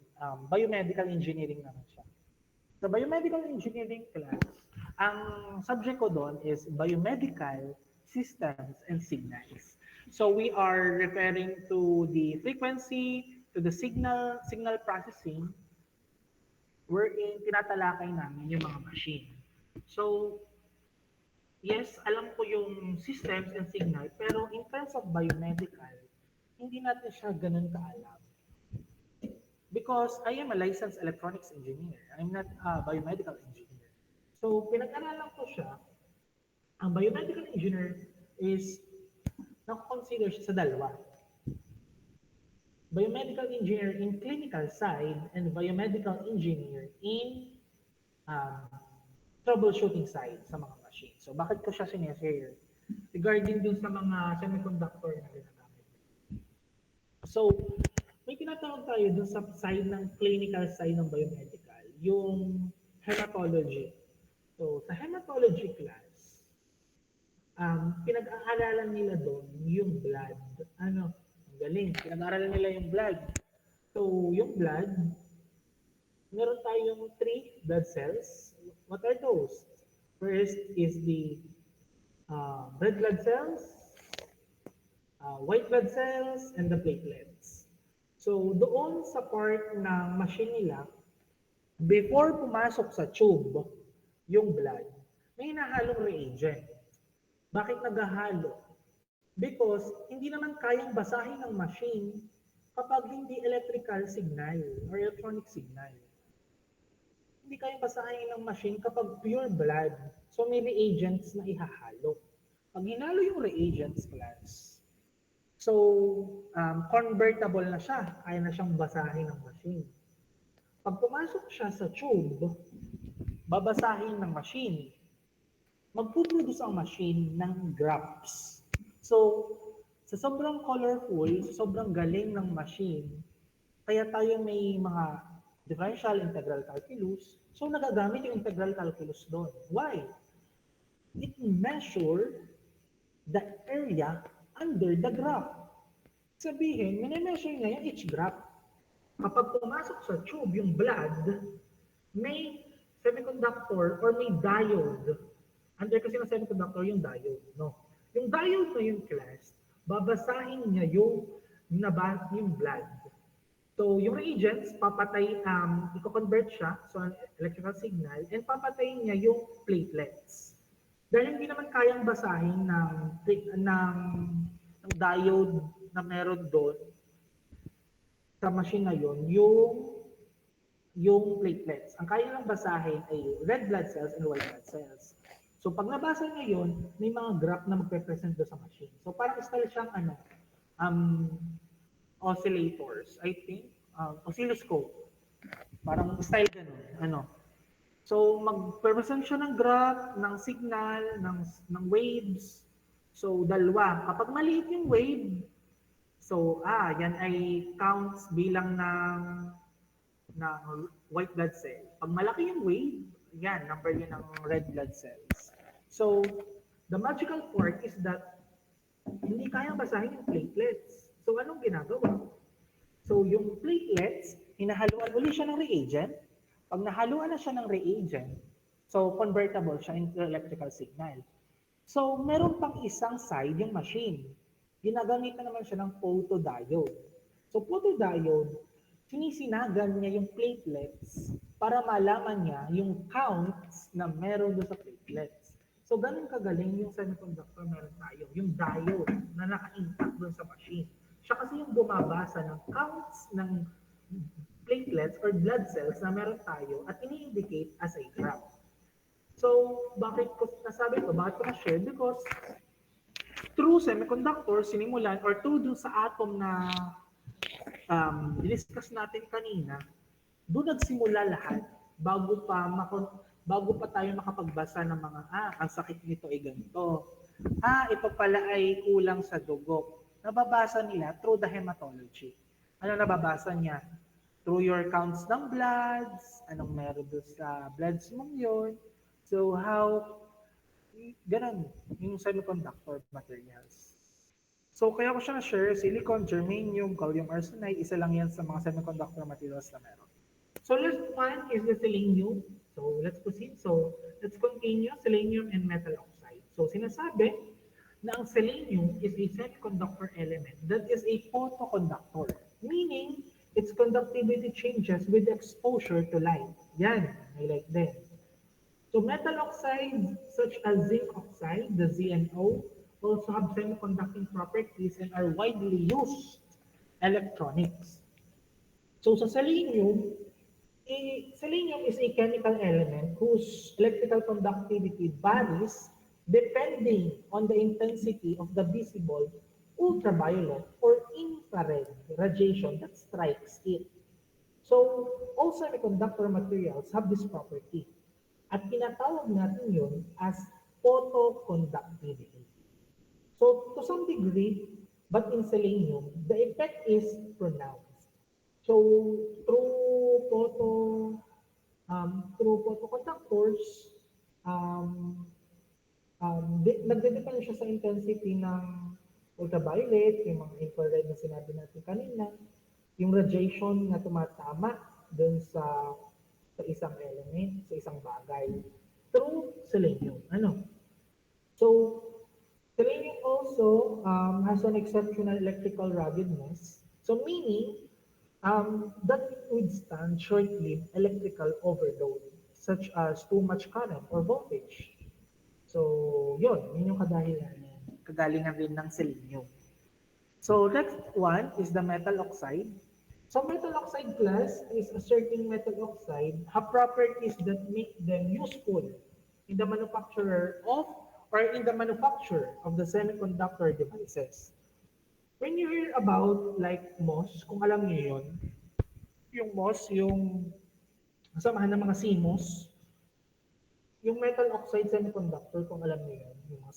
biomedical engineering naman siya. Sa biomedical engineering class, ang subject ko doon is biomedical systems and signals. So we are referring to the frequency, to the signal processing, wherein tinatalakay namin yung mga machine. So, yes, alam ko yung systems and signal, pero in terms of biomedical, hindi natin siya ganun kaalam. Because I am a licensed electronics engineer. I'm not a biomedical engineer. So, pinag-aralan ko siya. Ang biomedical engineer is nakonsider siya sa dalawa. Biomedical engineer in clinical side and biomedical engineer in troubleshooting side sa mga machine. So, bakit ko siya sineshare? Regarding dun sa mga semiconductor na ginagamit. So, may tinatawag tayo dun sa side ng clinical side ng biomedical, yung hematology. So, sa hematology class, pinag-aaralan nila doon yung blood. Ang galing. Pinag-aaralan nila yung blood. So, yung blood, meron tayong 3 blood cells. What are those? First is the red blood cells, white blood cells, and the platelets. So, doon sa part ng machine nila, before pumasok sa tube, yung blood, may hinahalong reagent. Bakit naghahalo? Because hindi naman kayang basahin ng machine kapag hindi electrical signal or electronic signal. Hindi kayang basahin ng machine kapag pure blood. So may reagents na ihahalo. Pag hinalo yung reagents class, so convertible na siya, kaya na siyang basahin ng machine. Pag pumasok siya sa tube, babasahin ng machine. Magpuproduce ang machine ng graphs. So, sa sobrang colorful, sa sobrang galing ng machine, kaya tayo may mga differential integral calculus, so nagagamit yung integral calculus doon. Why? It measure the area under the graph. Sabihin, minimeasure niya yung each drop. Kapag pumasok sa tube yung blood, may semiconductor or may diode. Under kasi ng semiconductor yung diode, no? Yung diode na yung class, babasahin niya yung yung blood. So, yung reagents, i-convert siya, so an electrical signal, and papatayin niya yung platelets. Dahil hindi naman kayang basahin ng diode na meron doon sa machine na yun, yung platelets. Ang kaya lang basahin ay red blood cells and white blood cells. So pag nabasa niya yun, may mga graph na magpe-present doon sa machine. So parang style siyang oscillators, I think. Oscilloscope. Parang style ganun. So mag-present siya ng graph, ng signal, ng waves. So dalawa. Kapag maliit yung wave, so yan ay counts bilang ng white blood cell. Pag malaki yung wave, yan, number yun ng red blood cells. So, the magical part is that hindi kayang basahin yung platelets. So, anong ginagawa? So, yung platelets, hinahaluan uli siya ng reagent. Pag nahaluan na siya ng reagent, so convertible siya into electrical signal. So, meron pang isang side yung machine. Ginagamitan naman siya ng photodiode. So, photodiode, sinisinagan niya yung platelets para malaman niya yung counts na meron doon sa platelets. So, ganun kagaling yung semiconductor meron tayo, yung diode na naka-impact doon sa machine. Siya kasi yung bumabasa ng counts ng platelets or blood cells na meron tayo at ini-indicate as a graph. So, bakit ko nasabi ito? Bakit ko na-share? Because through semiconductors, sinimulan, or through dun sa atom na discuss natin kanina, doon nagsimula lahat bago pa tayo makapagbasa ng mga, ang sakit nito ay ganito. Ito pala ay kulang sa dugo. Nababasa nila through the hematology. Ano nababasa niya? Through your counts ng bloods, anong meron doon sa bloods mong yun. So ganun, yung semiconductor materials. So kaya ko siya na-share, silicon, germanium, gallium arsenide, isa lang yan sa mga semiconductor materials na meron. So last one is the selenium. So let's proceed. So let's continue, selenium and metal oxide. So sinasabi na ang selenium is a semiconductor element that is a photoconductor, meaning its conductivity changes with exposure to light. Yan, may light din. So metal oxides such as zinc oxide, the ZNO, also have semiconducting properties and are widely used electronics. So sa selenium, selenium is a chemical element whose electrical conductivity varies depending on the intensity of the visible ultraviolet or infrared radiation that strikes it. So all semiconductor materials have this property. At tinatawag natin yun as photoconductivity. So to some degree, but in selenium, the effect is pronounced. So through photoconductors, nagdedepende siya sa intensity ng ultraviolet, yung mga infrared na sinabi natin kanina, yung radiation na tumatama dun sa isang element, sa isang bagay, through selenium. So, selenium also has an exceptional electrical ruggedness. So, meaning that it withstand short-lived electrical overload, such as too much current or voltage. So, yun yung kagalingan rin ng selenium. So, next one is the metal oxide. So, metal oxide class is a certain metal oxide have properties that make them useful in the manufacture of the semiconductor devices. When you hear about like MOS, kung alam niyo yun, yung MOS, yung samahan ng mga CMOS, yung metal oxide semiconductor, kung alam niyo yun, yung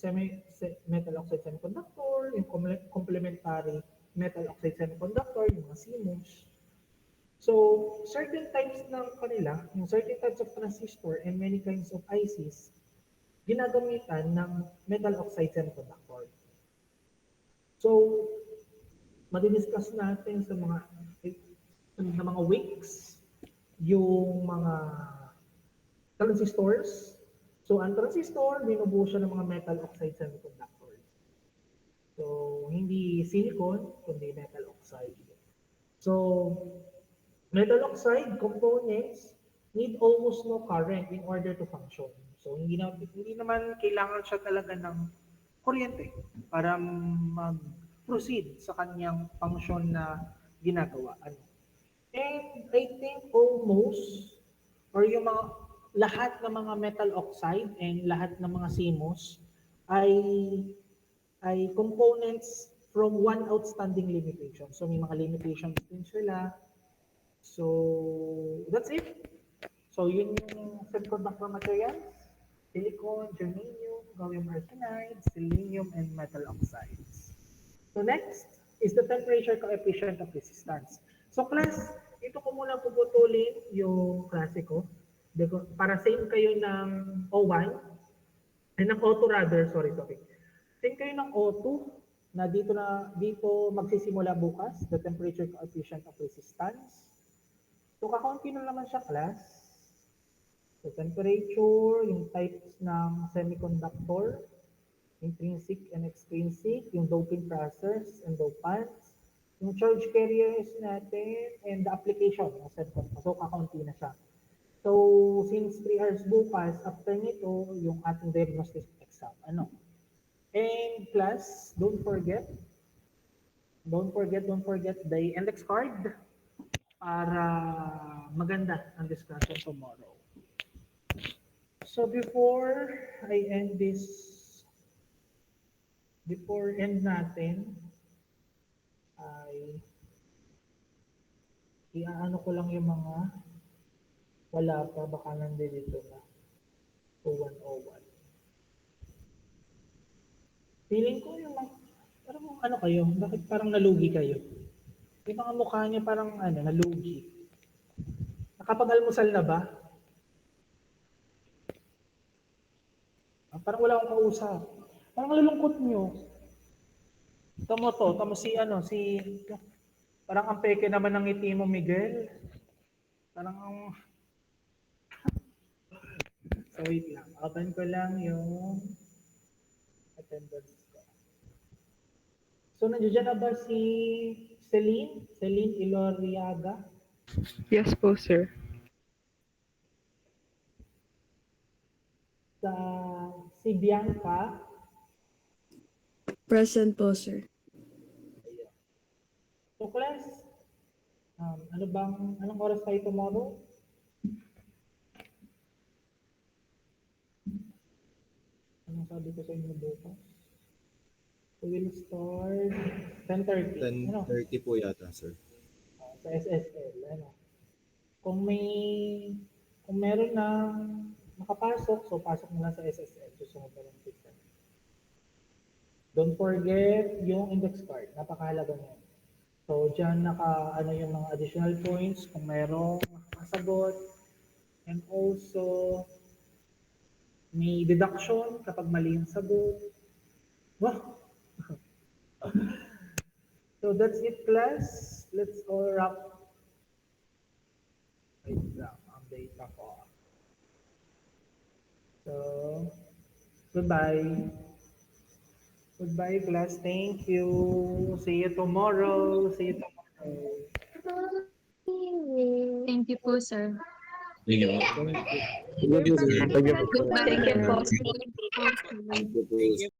metal oxide semiconductor, yung complementary metal oxide semiconductor, yung mga CMOS. So, certain types ng kanila, yung certain types of transistor and many kinds of ICs, ginagamitan ng metal oxide semiconductor. So, Madidiscuss natin sa mga wicks, yung mga transistors. So, ang transistor, binubuo siya ng mga metal oxide semiconductors. So, hindi silicon, kundi metal oxide. So, metal oxide components need almost no current in order to function. So, hindi naman kailangan siya talaga ng kuryente para mag-proceed sa kanyang function na ginagawa. And I think almost, or yung lahat ng mga metal oxide and lahat ng mga CMOS ay components from one outstanding limitation. So may mga limitations din sila. So that's it. So yun yung semiconductor materials: silicon, germanium, gallium arsenide, selenium, and metal oxides. So next is the temperature coefficient of resistance. So class, ito ko muna puputulin yung klase ko. Para same kayo ng O1, ay ng O2 rather, sorry. Same kayo ng O2 na dito magsisimula bukas, the temperature coefficient of resistance. So kakaunti na naman siya, class. So temperature, yung types ng semiconductor, intrinsic and extrinsic, yung doping process and dopants, yung charge carriers natin, and the application ng semiconductor. So kakaunti na siya. So, since 3 hours bukas, after nito, yung ating diagnostic exam. And class, don't forget the index card para maganda ang discussion tomorrow. So, before end natin, ay iaano ko lang yung mga wala pa, baka nandito na. 0101. Feeling ko yung parang ano kayo, bakit parang nalugi kayo? Yung mga mukha niyo parang nalugi. Nakapag-almusal na ba? Parang wala akong kausap. Parang nalulungkot niyo. Tamo parang ang peke naman ng ngiti mo, Miguel. Parang so wait lang, open ko lang yung attendance ko. So nandiyan na ba si Celine Iloriaga? Yes po, sir. Si Bianca? Present po, sir. So class, anong oras tayo tomorrow? Anong sabi ko sa inyo bukas? We will start 10:30. 10:30 po yata, sir. Sa SSL. Kung meron na makapasok, so pasok mo lang sa SSL. Susunod na lang kita. Don't forget yung index card. Napakahalaga niyan. So, dyan yung mga additional points kung merong makasagot. And also, may deduction kapag mali yung sagot. Wow! So, that's it, class. Let's all wrap. Wait lang, ang data ko. So, goodbye. Goodbye, class. Thank you. See you tomorrow. Thank you po, sir. Thank you. Goodbye. Thank you po. Thank you po. Thank you.